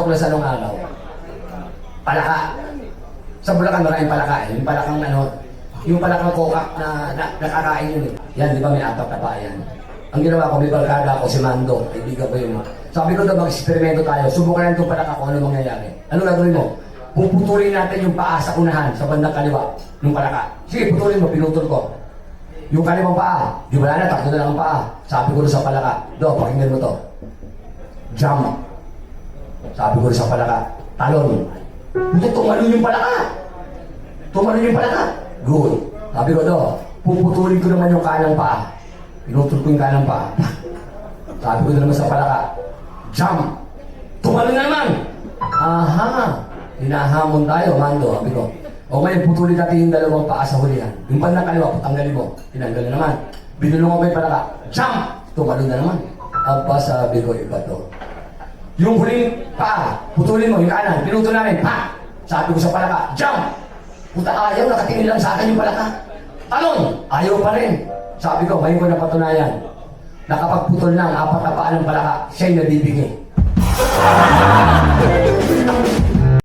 natuklasan nung araw. Palaka. Sa Bulacan maraming palaka eh. Yung palakang ano, yung palakang kokak na nakakain yun eh. Yan, di ba may apat na pa yan? Ang ginawa ko, may barkada ako, si Mando, kaibigan ko yun. Sabi ko daw, mag-eksperimento tayo. Subukan natin itong palaka kung ano mangyayari. Ano gagawin mo? Puputulin natin yung paa sa unahan, sa bandang kaliwa, ng palaka. Sige, putulin mo, pinutol ko. Yung kaliwang paa, di wala na, tatlo na lang ang paa. Sabi ko sa palaka, do, pakinggan mo to. Jump. Sabi ko sa palaka, talon. Ito, tumalon yung palaka. Tumalon yung palaka. Good. Sabi ko do, puputulin ko naman yung kanang paa. Pinutol ko yung kanang paa. Sabi ko naman sa palaka, jump. Tumalon na naman. Aha. Hinahamon tayo, Mando. Sabi ko, o ngayon, putulin natin yung dalawang paa sa hulihan. Yung bandang kaliwa, tanggalin mo. Tinanggal na naman. Binulong mo ba yung palaka? Jump! Tumalon na naman. Aba, sabi ko, iba to. Yung huling paa, putulin mo, yung kanan, pinutol namin, pa! Sabi ko sa palaka, jump! Puta, ayaw, nakatingin lang sa akin yung palaka. Talon! Ayaw pa rin. Sabi ko, ngayon ko napatunayan. Nakapagputol ng apat na paa ng palaka, siya'y nabibigay.